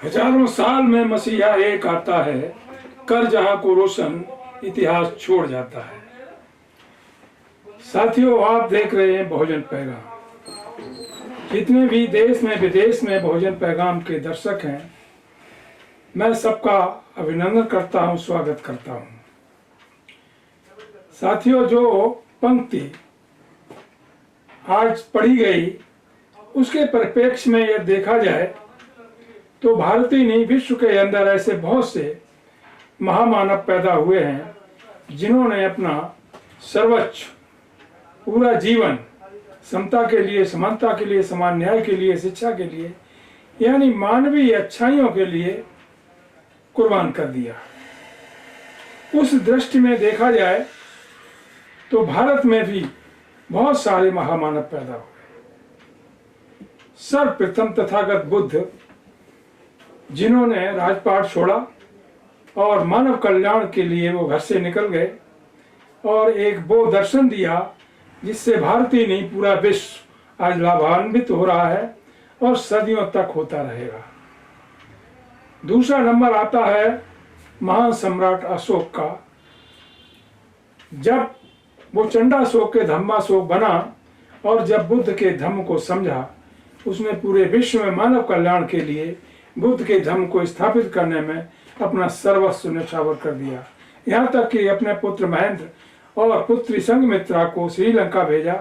हजारों साल में मसीहा एक आता है, कर जहां को रोशन इतिहास छोड़ जाता है। साथियों, आप देख रहे हैं बहुजन पैगाम। जितने भी देश में विदेश में बहुजन पैगाम के दर्शक हैं, मैं सबका अभिनंदन करता हूं, स्वागत करता हूं। साथियों, जो पंक्ति आज पढ़ी गई उसके परिप्रेक्ष्य में यह देखा जाए तो भारत ही नहीं, विश्व के अंदर ऐसे बहुत से महामानव पैदा हुए हैं जिन्होंने अपना सर्वोच्च पूरा जीवन समता के लिए, समानता के लिए, समान न्याय के लिए, शिक्षा के लिए, यानी मानवीय अच्छाइयों के लिए कुर्बान कर दिया। उस दृष्टि में देखा जाए तो भारत में भी बहुत सारे महामानव पैदा हुए। सर्वप्रथम तथागत बुद्ध, जिन्होंने राजपाट छोड़ा और मानव कल्याण के लिए वो घर से निकल गए और एक वो दर्शन दिया जिससे भारत ही नहीं, पूरा विश्व आज लाभान्वित हो रहा है और सदियों तक होता रहेगा। दूसरा नंबर आता है महान सम्राट अशोक का। जब वो चंडाशोक के धम्माशोक बना और जब बुद्ध के धम्म को समझा, उसने पूरे विश्व में मानव कल्याण के लिए बुद्ध के धम्म को स्थापित करने में अपना सर्वस्व न्यौछावर कर दिया। यहाँ तक कि अपने पुत्र महेंद्र और पुत्री संघमित्रा को श्रीलंका भेजा,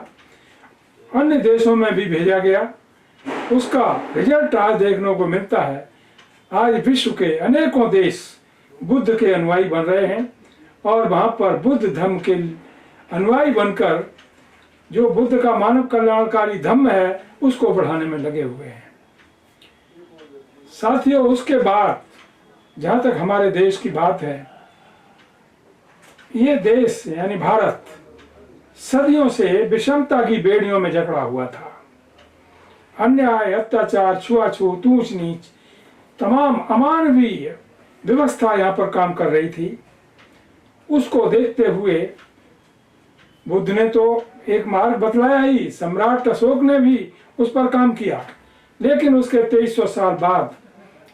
अन्य देशों में भी भेजा गया। उसका रिजल्ट आज देखने को मिलता है। आज विश्व के अनेकों देश बुद्ध के अनुयायी बन रहे हैं और वहां पर बुद्ध धम्म के अनुयायी बनकर जो बुद्ध का मानव कल्याणकारी धम्म है उसको बढ़ाने में लगे हुए हैं। साथियों, उसके बाद जहां तक हमारे देश की बात है, ये देश यानी भारत सदियों से विषमता की बेड़ियों में जकड़ा हुआ था। अन्याय, अत्याचार, छुआछूत, ऊंच नीच, तमाम अमानवीय व्यवस्था यहाँ पर काम कर रही थी। उसको देखते हुए बुद्ध ने तो एक मार्ग बतलाया ही, सम्राट अशोक ने भी उस पर काम किया, लेकिन उसके 2300 साल बाद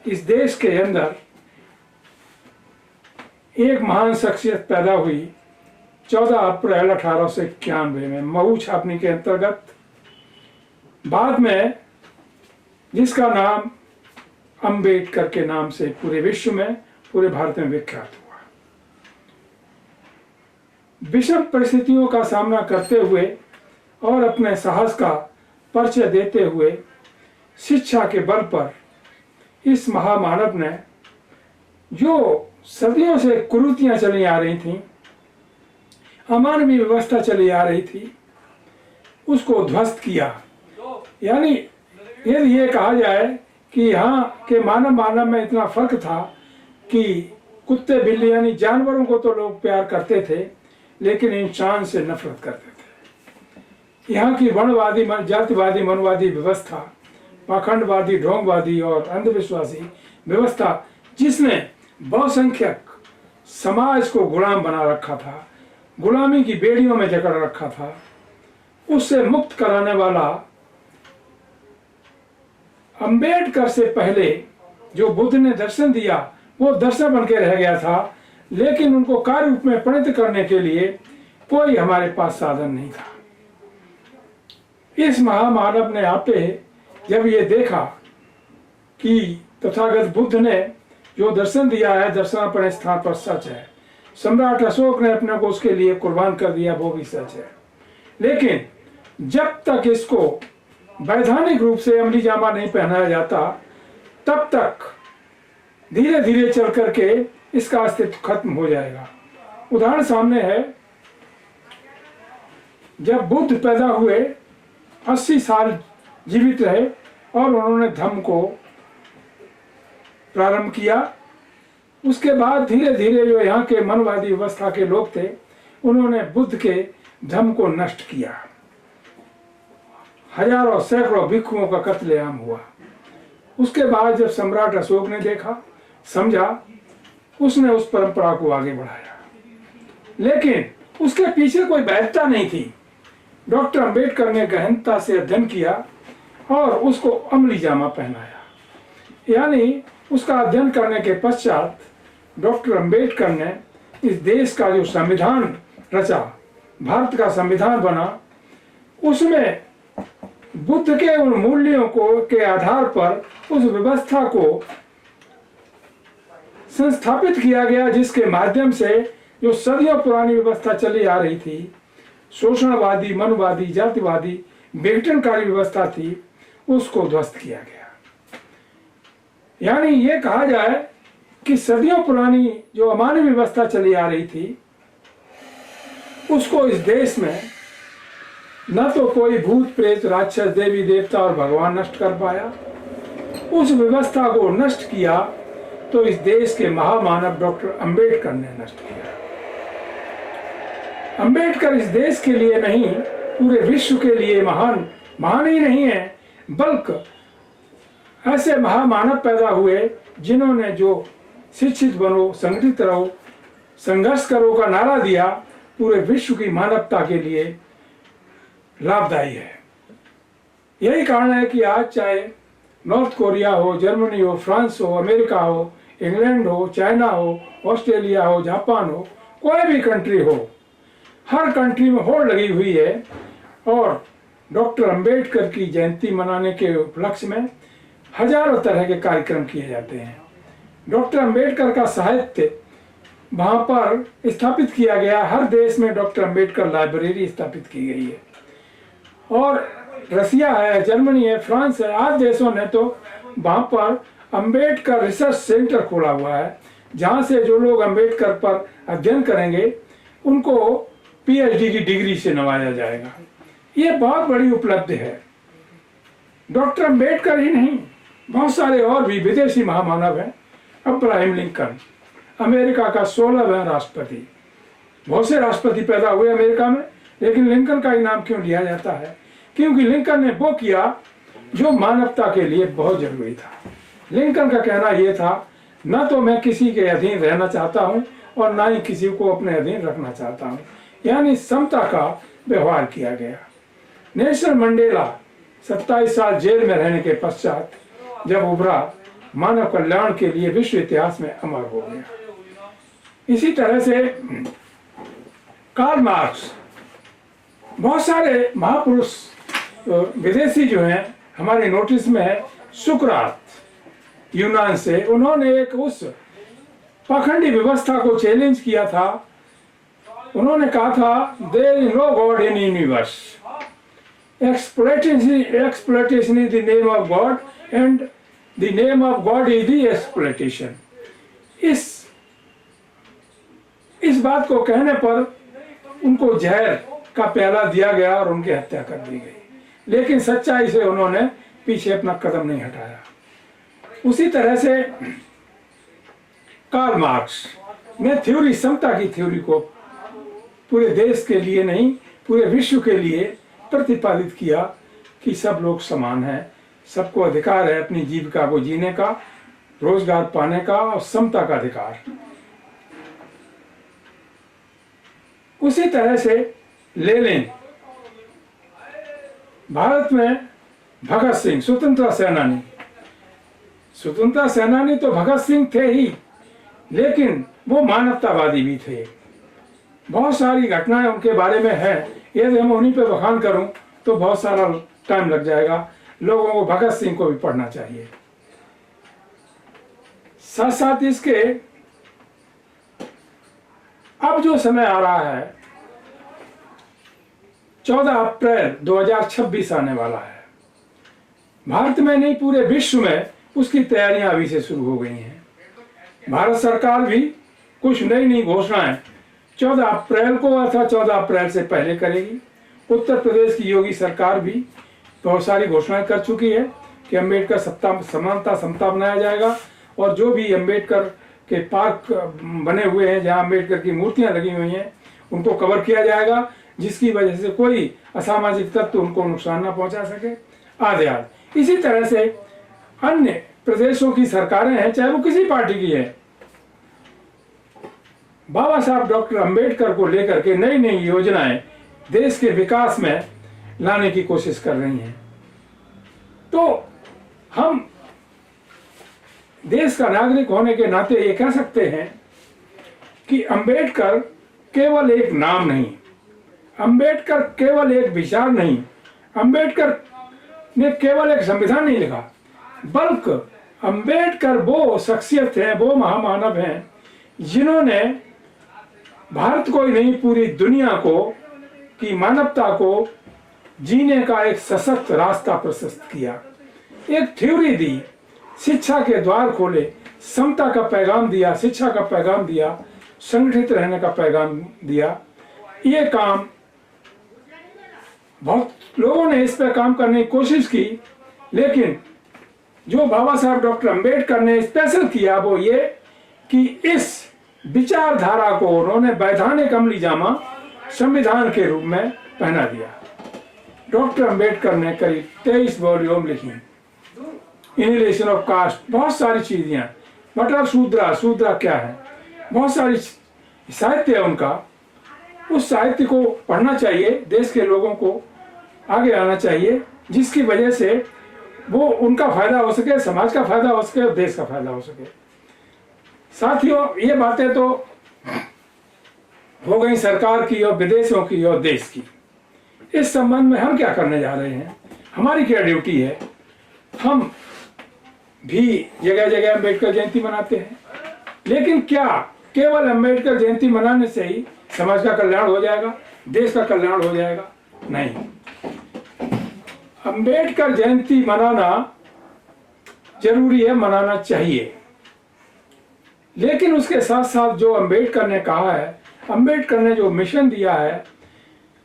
इस देश के अंदर एक महान शख्सियत पैदा हुई 14 अप्रैल 1891 में महू छापनी के अंतर्गत, बाद में जिसका नाम अंबेडकर के नाम से पूरे विश्व में, पूरे भारत में विख्यात हुआ। विषम परिस्थितियों का सामना करते हुए और अपने साहस का परिचय देते हुए शिक्षा के बल पर इस महामानव ने जो सदियों से कुरीतियां चली आ रही थीं, अमानवीय व्यवस्था चली आ रही थी, उसको ध्वस्त किया। यानी यदि ये कहा जाए कि यहाँ के मानव में इतना फर्क था कि कुत्ते बिल्ली यानी जानवरों को तो लोग प्यार करते थे, लेकिन इंसान से नफरत करते थे। यहाँ की वर्णवादी, जातिवादी, मनवादी व्यवस्था, पाखंडवादी, ढोंगवादी और अंधविश्वासी व्यवस्था, जिसने बहुसंख्यक समाज को गुलाम बना रखा था, गुलामी की बेड़ियों में जकड़ रखा था, उससे मुक्त कराने वाला अंबेडकर से पहले जो बुद्ध ने दर्शन दिया वो दर्शन बन के रह गया था, लेकिन उनको कार्य रूप में परिणत करने के लिए कोई हमारे पास साधन नहीं था। इस महामानव ने आपे जब ये देखा कि तथागत बुद्ध ने जो दर्शन दिया है, दर्शन अपने स्थान पर सच है, सम्राट अशोक ने अपने को उसके लिए कुर्बान कर दिया, वो भी सच है, लेकिन जब तक इसको वैधानिक रूप से अमली जामा नहीं पहनाया जाता, तब तक धीरे धीरे चल करके इसका अस्तित्व खत्म हो जाएगा। उदाहरण सामने है, जब बुद्ध पैदा हुए 80 साल जीवित रहे और उन्होंने धम्म को प्रारंभ किया। उसके बाद धीरे धीरे जो यहाँ के मनवादी व्यवस्था के लोग थे, उन्होंने बुद्ध के धम्म को नष्ट किया। हजारों सैकड़ों भिक्षुओं का कत्लेआम हुआ। उसके बाद जब सम्राट अशोक ने देखा, समझा, उसने उस परंपरा को आगे बढ़ाया, लेकिन उसके पीछे कोई वैधता नहीं थी। डॉक्टर अंबेडकर ने गहनता से अध्ययन किया और उसको अमली जामा पहनाया। यानी उसका अध्ययन करने के पश्चात डॉक्टर अंबेडकर ने इस देश का जो संविधान रचा, भारत का संविधान बना, उसमें बुद्ध के उन मूल्यों को के आधार पर उस व्यवस्था को संस्थापित किया गया, जिसके माध्यम से जो सदियों पुरानी व्यवस्था चली आ रही थी, शोषणवादी, मनवादी, जातिवादी, विघटनकारी व्यवस्था थी, उसको ध्वस्त किया गया। यानी ये कहा जाए कि सदियों पुरानी जो अमानवीय व्यवस्था चली आ रही थी, उसको इस देश में न तो कोई भूत प्रेत, राक्षस, देवी देवता और भगवान नष्ट कर पाया। उस व्यवस्था को नष्ट किया तो इस देश के महामानव डॉक्टर अंबेडकर ने नष्ट किया। अंबेडकर इस देश के लिए नहीं, पूरे विश्व के लिए महान ही नहीं है, बल्कि ऐसे महामानव पैदा हुए जिन्होंने जो शिक्षित बनो, संगठित रहो, संघर्ष करो का नारा दिया, पूरे विश्व की मानवता के लिए लाभदायी है। यही कारण है कि आज चाहे नॉर्थ कोरिया हो, जर्मनी हो, फ्रांस हो, अमेरिका हो, इंग्लैंड हो, चाइना हो, ऑस्ट्रेलिया हो, जापान हो, कोई भी कंट्री हो, हर कंट्री में होड़ लगी हुई है और डॉक्टर अंबेडकर की जयंती मनाने के उपलक्ष्य में हजारों तरह के कार्यक्रम किए जाते हैं। डॉक्टर अंबेडकर का साहित्य वहाँ पर स्थापित किया गया। हर देश में डॉक्टर अंबेडकर लाइब्रेरी स्थापित की गई है और रसिया है, जर्मनी है, फ्रांस है, आदि देशों ने तो वहाँ पर अंबेडकर रिसर्च सेंटर खोला हुआ है, जहाँ से जो लोग अंबेडकर पर अध्ययन करेंगे उनको पीएचडी की डिग्री से नवाजा जाएगा। ये बहुत बड़ी उपलब्धि है। डॉक्टर अंबेडकर ही नहीं, बहुत सारे और भी विदेशी महामानव हैं। अब्राहम लिंकन, अमेरिका का 16वां राष्ट्रपति। बहुत से राष्ट्रपति पैदा हुए अमेरिका में, लेकिन लिंकन का ही नाम क्यों लिया जाता है? क्योंकि लिंकन ने वो किया जो मानवता के लिए बहुत जरूरी था। लिंकन का कहना यह था, न तो मैं किसी के अधीन रहना चाहता हूं और ना ही किसी को अपने अधीन रखना चाहता हूं, यानी समता का व्यवहार किया गया। नेल्सन मंडेला 27 साल जेल में रहने के पश्चात जब उभरा, मानव कल्याण के लिए विश्व इतिहास में अमर हो गया। इसी तरह से कार्ल मार्क्स, बहुत सारे महापुरुष विदेशी जो हैं हमारे नोटिस में है। सुकरात यूनान से, उन्होंने एक उस पाखंडी व्यवस्था को चैलेंज किया था। उन्होंने कहा था, there is no God in universe, exploitation is the name of God and the name of God is the exploitation। इस बात को कहने पर उनको जहर का प्याला दिया गया और उनकी हत्या कर दी गई, लेकिन सच्चाई से उन्होंने पीछे अपना कदम नहीं हटाया। उसी तरह से कार्ल मार्क्स ने थ्योरी, समता की थ्योरी को पूरे देश के लिए नहीं, पूरे विश्व के लिए प्रतिपादित किया कि सब लोग समान हैं, सबको अधिकार है अपनी जीविका को जीने का, रोजगार पाने का और समता का अधिकार। उसी तरह से लेनिन, भारत में भगत सिंह स्वतंत्रता सेनानी तो भगत सिंह थे ही, लेकिन वो मानवतावादी भी थे। बहुत सारी घटनाएं उनके बारे में है, यदि हम उन्हीं पे बखान करूं तो बहुत सारा टाइम लग जाएगा। लोगों को भगत सिंह को भी पढ़ना चाहिए। साथ साथ इसके अब जो समय आ रहा है, 14 अप्रैल 2026 आने वाला है। भारत में नहीं, पूरे विश्व में उसकी तैयारियां अभी से शुरू हो गई हैं। भारत सरकार भी कुछ नई नई घोषणाएं 14 अप्रैल को अथवा 14 अप्रैल से पहले करेगी। उत्तर प्रदेश की योगी सरकार भी बहुत सारी घोषणाएं कर चुकी है कि अम्बेडकर समानता समता बनाया जाएगा और जो भी अम्बेडकर के पार्क बने हुए हैं जहां अम्बेडकर की मूर्तियां लगी हुई हैं उनको कवर किया जाएगा, जिसकी वजह से कोई असामाजिक तत्व उनको नुकसान ना पहुंचा सके, आदि आदि। इसी तरह से अन्य प्रदेशों की सरकारें हैं, चाहे वो किसी पार्टी की है, बाबा साहब डॉक्टर अंबेडकर को लेकर के नई नई योजनाएं देश के विकास में लाने की कोशिश कर रही हैं। तो हम देश का नागरिक होने के नाते ये कह सकते हैं कि अंबेडकर केवल एक नाम नहीं, अंबेडकर केवल एक विचार नहीं, अंबेडकर ने केवल एक संविधान नहीं लिखा, बल्कि अंबेडकर वो शख्सियत है, वो महामानव हैं जिन्होंने भारत को ही नहीं पूरी दुनिया को की मानवता को जीने का एक सशक्त रास्ता प्रशस्त किया, एक थ्योरी दी, शिक्षा के द्वार खोले, समता का पैगाम दिया, शिक्षा का पैगाम दिया, संगठित रहने का पैगाम दिया। ये काम बहुत लोगों ने इस पर काम करने की कोशिश की, लेकिन जो बाबा साहब डॉक्टर अंबेडकर ने स्पेशल किया वो ये कि इस विचारधारा को उन्होंने वैधानिक अमली जामा संविधान के रूप में पहना दिया। डॉक्टर अंबेडकर ने करीब 23 वॉल्यूम लिखी, इनिलेशन ऑफ कास्ट, बहुत सारी चीजें, बटर शूद्रा क्या है, बहुत सारी साहित्य है उनका। उस साहित्य को पढ़ना चाहिए, देश के लोगों को आगे आना चाहिए, जिसकी वजह से वो उनका फायदा हो सके, समाज का फायदा हो सके और देश का फायदा हो सके। साथियों, ये बातें तो हो गई सरकार की और विदेशों की और देश की। इस संबंध में हम क्या करने जा रहे हैं, हमारी क्या ड्यूटी है। हम भी जगह जगह अम्बेडकर जयंती मनाते हैं, लेकिन क्या केवल अम्बेडकर जयंती मनाने से ही समाज का कल्याण हो जाएगा, देश का कल्याण हो जाएगा? नहीं। अम्बेडकर जयंती मनाना जरूरी है, मनाना चाहिए, लेकिन उसके साथ साथ जो अम्बेडकर ने कहा है, अम्बेडकर ने जो मिशन दिया है,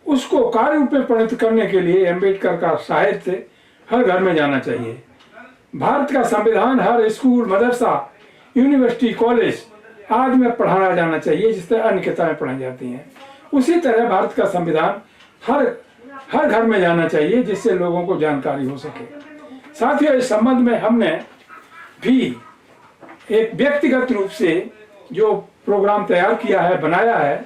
उसको कार्य रूप में परिणत करने के लिए अम्बेडकर का साहित्य हर घर में जाना चाहिए। भारत का संविधान हर स्कूल, मदरसा, यूनिवर्सिटी, कॉलेज आदि में पढ़ाया जाना चाहिए, जिस तरह अन्य किताबें पढ़ाई जाती हैं। उसी तरह भारत का संविधान हर घर में जाना चाहिए, जिससे लोगों को जानकारी हो सके। साथियों, इस संबंध में हमने भी एक व्यक्तिगत रूप से जो प्रोग्राम तैयार किया है, बनाया है,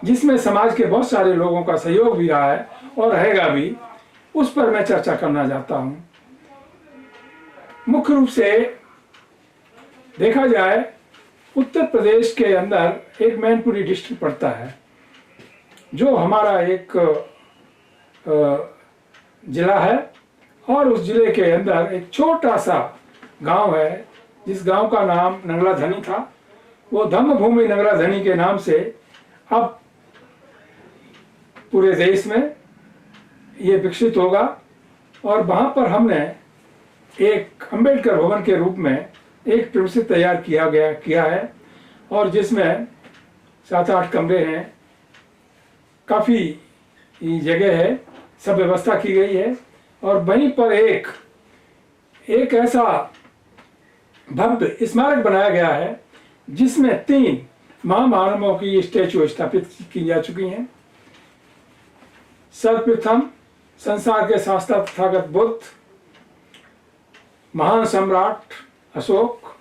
जिसमें समाज के बहुत सारे लोगों का सहयोग भी रहा है और रहेगा भी, उस पर मैं चर्चा करना चाहता हूं। मुख्य रूप से देखा जाए, उत्तर प्रदेश के अंदर एक मैनपुरी डिस्ट्रिक्ट पड़ता है, जो हमारा एक जिला है, और उस जिले के अंदर एक छोटा सा गांव है, जिस गांव का नाम नंगला धनी था। वो धम्म भूमि नंगला धनी के नाम से अब पूरे देश में ये विकसित होगा। और वहां पर हमने एक अंबेडकर भवन के रूप में एक प्रिमिसेस तैयार किया है, और जिसमें 7-8 कमरे हैं, काफी जगह है, सब व्यवस्था की गई है। और वहीं पर एक ऐसा भव्य स्मारक बनाया गया है, जिसमें 3 महामानवों की स्टैचू स्थापित की जा चुकी हैं। सर्वप्रथम संसार के शास्त्र तथागत बुद्ध, महान सम्राट अशोक,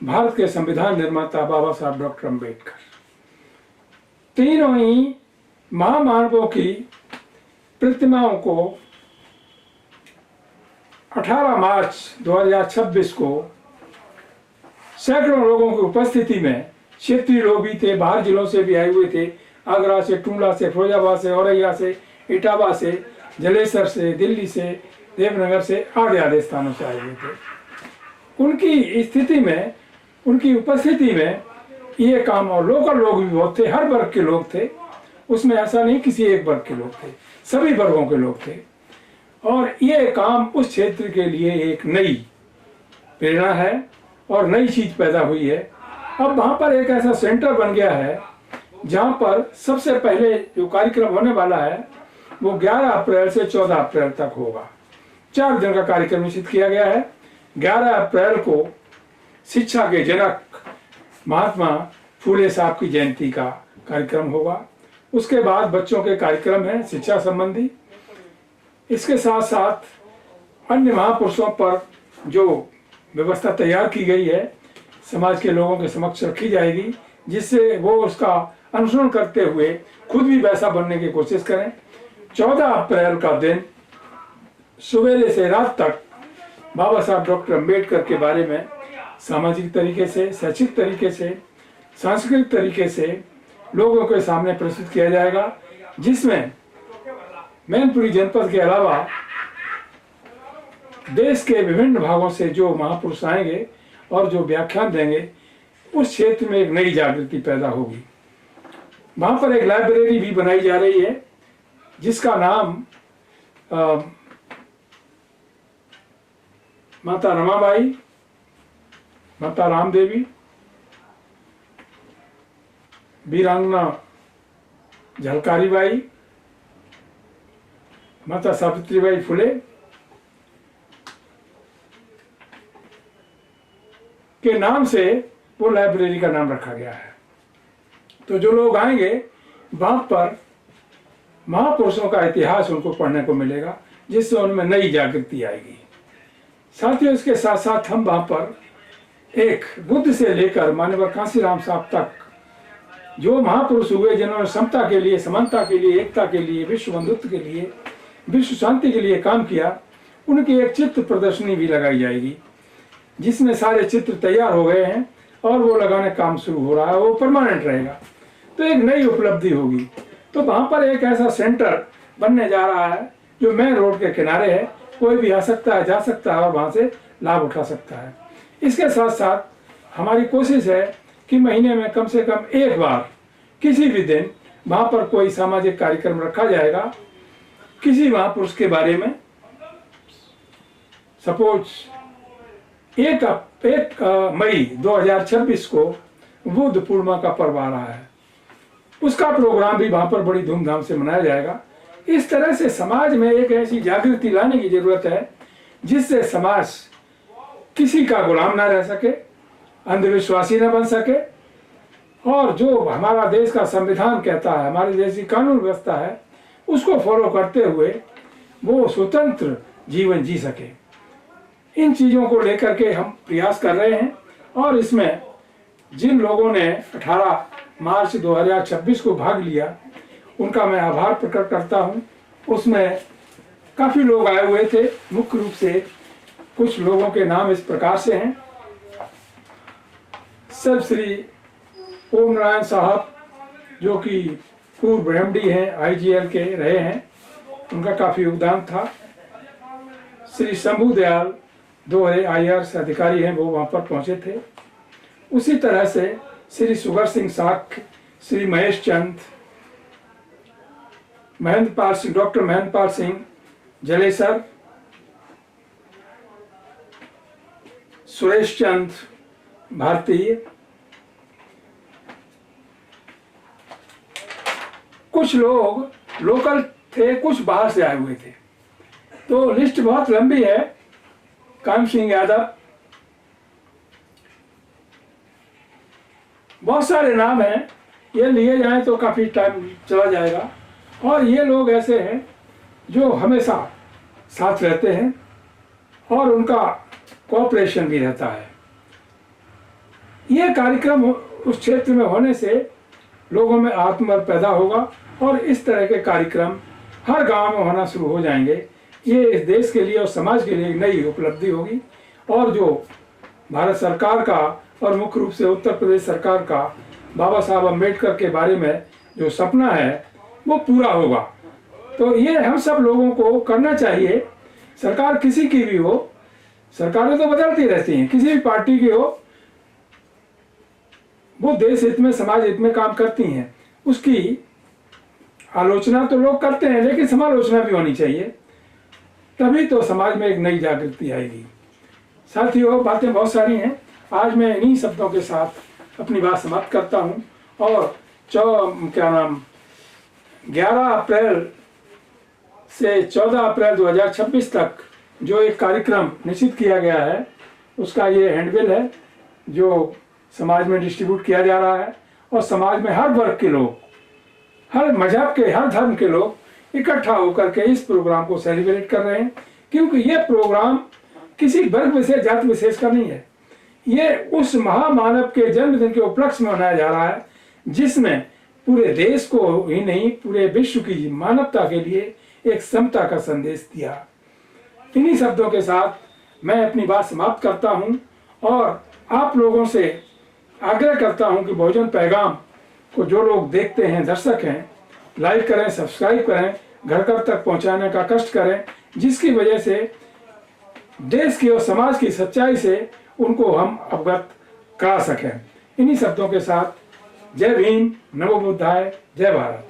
भारत के संविधान निर्माता बाबा साहब डॉक्टर अंबेडकर, तीनों ही महामानवों की प्रतिमाओं को 18 मार्च 2026 को सैकड़ों लोगों की उपस्थिति में, क्षेत्रीय लोग भी थे, बाहर जिलों से भी आए हुए थे, आगरा से, टूंडला से, फिरोजाबाद से, औरैया से, इटावा से, जलेसर से, दिल्ली से, देवनगर से, आदि स्थानों से आए हुए थे। उनकी स्थिति में, उनकी उपस्थिति में ये काम, और लोकल लोग भी बहुत थे, हर वर्ग के लोग थे, उसमें ऐसा नहीं किसी एक वर्ग के लोग थे, सभी वर्गों के लोग थे। और ये काम उस क्षेत्र के लिए एक नई प्रेरणा है और नई चीज पैदा हुई है। अब वहां पर एक ऐसा सेंटर बन गया है, जहां पर सबसे पहले जो कार्यक्रम होने वाला है वो 11 अप्रैल से 14 अप्रैल तक होगा। 4 दिन का कार्यक्रम निश्चित किया गया है। 11 अप्रैल को शिक्षा के जनक महात्मा फूले साहब की जयंती का कार्यक्रम होगा। उसके बाद बच्चों के कार्यक्रम है शिक्षा संबंधी। इसके साथ साथ अन्य महापुरुषों पर जो व्यवस्था तैयार की गई है, समाज के लोगों के समक्ष रखी जाएगी, जिससे वो उसका अनुसरण करते हुए खुद भी वैसा बनने की कोशिश करें। 14 अप्रैल का दिन सुबह से रात तक बाबा साहब डॉक्टर अंबेडकर के बारे में सामाजिक तरीके से, शैक्षिक तरीके से, सांस्कृतिक तरीके से लोगों के सामने प्रस्तुत किया जाएगा, जिसमें मैनपुरी जनपद के अलावा देश के विभिन्न भागों से जो महापुरुष आएंगे और जो व्याख्यान देंगे, उस क्षेत्र में एक नई जागृति पैदा होगी। वहाँ पर एक लाइब्रेरी भी बनाई जा रही है जिसका नाम माता रमाबाई, माता राम देवी, वीरांगना झलकारी बाई, माता सावित्रीबाई फुले के नाम से वो लाइब्रेरी का नाम रखा गया है। तो जो लोग आएंगे वहां पर महापुरुषों का इतिहास उनको पढ़ने को मिलेगा, जिससे उनमें नई जागृति आएगी। साथियों, इसके साथ साथ हम वहां पर एक बुद्ध से लेकर मान्यवर कांसीराम साहब तक जो महापुरुष हुए, जिन्होंने समता के लिए, समानता के लिए, एकता के लिए, विश्व बंधुत्व के लिए, विश्व शांति के लिए काम किया, उनकी एक चित्र प्रदर्शनी भी लगाई जाएगी, जिसमें सारे चित्र तैयार हो गए हैं और वो लगाने काम शुरू हो रहा है। वो परमानेंट रहेगा, तो एक नई उपलब्धि होगी। तो वहाँ पर एक ऐसा सेंटर बनने जा रहा है जो मेन रोड के किनारे है, कोई भी आ सकता है, जा सकता है और वहाँ से लाभ उठा सकता है। इसके साथ साथ हमारी कोशिश है कि महीने में कम से कम एक बार किसी भी दिन वहाँ पर कोई सामाजिक कार्यक्रम रखा जाएगा किसी महापुरुष के बारे में। सपोज 1 मई 2026 को बुद्ध पूर्णिमा का पर्व आ रहा है, उसका प्रोग्राम भी वहां पर बड़ी धूमधाम से मनाया जाएगा। इस तरह से समाज में एक ऐसी जागृति लाने की जरूरत है जिससे समाज किसी का गुलाम ना रह सके, अंधविश्वासी न बन सके, और जो हमारा देश का संविधान कहता है, हमारी देश की कानून व्यवस्था है, उसको फॉलो करते हुए वो स्वतंत्र जीवन जी सके। इन चीज़ों को लेकर के हम प्रयास कर रहे हैं और इसमें जिन लोगों ने 18 मार्च 2026 को भाग लिया, उनका मैं आभार प्रकट करता हूं। उसमें काफ़ी लोग आए हुए थे। मुख्य रूप से कुछ लोगों के नाम इस प्रकार से हैं। सब श्री ओम नारायण साहब, जो कि पूर्व एमडी हैं, IGL के रहे हैं, उनका काफ़ी योगदान था। श्री शंभू दयाल दोहरे IR अधिकारी हैं, वो वहाँ पर पहुँचे थे। उसी तरह से श्री सुगर सिंह साख, श्री महेश चंद, महेंद्रपाल सिंह, डॉक्टर महेंद्रपाल सिंह जलेसर, सुरेश चंद भारतीय, कुछ लोग लोकल थे, कुछ बाहर से आए हुए थे। तो लिस्ट बहुत लंबी है। कायम सिंह यादव, बहुत सारे नाम हैं, ये लिए जाएं तो काफ़ी टाइम चला जाएगा। और ये लोग ऐसे हैं जो हमेशा साथ रहते हैं और उनका कोऑपरेशन भी रहता है। ये कार्यक्रम उस क्षेत्र में होने से लोगों में आत्मबल पैदा होगा और इस तरह के कार्यक्रम हर गांव में होना शुरू हो जाएंगे। ये इस देश के लिए और समाज के लिए एक नई उपलब्धि होगी और जो भारत सरकार का और मुख्य रूप से उत्तर प्रदेश सरकार का बाबा साहब अम्बेडकर के बारे में जो सपना है वो पूरा होगा। तो ये हम सब लोगों को करना चाहिए। सरकार किसी की भी हो, सरकारें तो बदलती रहती हैं, किसी भी पार्टी की हो, वो देश हित में, समाज हित में काम करती हैं। उसकी आलोचना तो लोग करते हैं, लेकिन समालोचना भी होनी चाहिए, तभी तो समाज में एक नई जागृति आएगी। साथियों, बातें बहुत सारी हैं। आज मैं इन्हीं शब्दों के साथ अपनी बात समाप्त करता हूं और 11 अप्रैल से 14 अप्रैल 2026 तक जो एक कार्यक्रम निश्चित किया गया है, उसका ये हैंडबिल है जो समाज में डिस्ट्रीब्यूट किया जा रहा है। और समाज में हर वर्ग के लोग, हर मजहब के, हर धर्म के लोग इकट्ठा होकर के इस प्रोग्राम को सेलिब्रेट कर रहे हैं, क्योंकि ये प्रोग्राम किसी वर्ग विशेष, जाति विशेष का नहीं है। ये उस महामानव के जन्मदिन के उपलक्ष्य में मनाया जा रहा है, जिसमें पूरे देश को ही नहीं, पूरे विश्व की मानवता के लिए एक समता का संदेश दिया। इन्हीं शब्दों के साथ मैं अपनी बात समाप्त करता हूं और आप लोगों से आग्रह करता हूं कि बहुजन पैगाम को जो लोग देखते हैं, दर्शक हैं, लाइक करें, सब्सक्राइब करें, घर घर तक पहुंचाने का कष्ट करें, जिसकी वजह से देश की और समाज की सच्चाई से उनको हम अवगत करा सकें। इन्हीं शब्दों के साथ जय भीम, नमो बुद्धाय, जय भारत।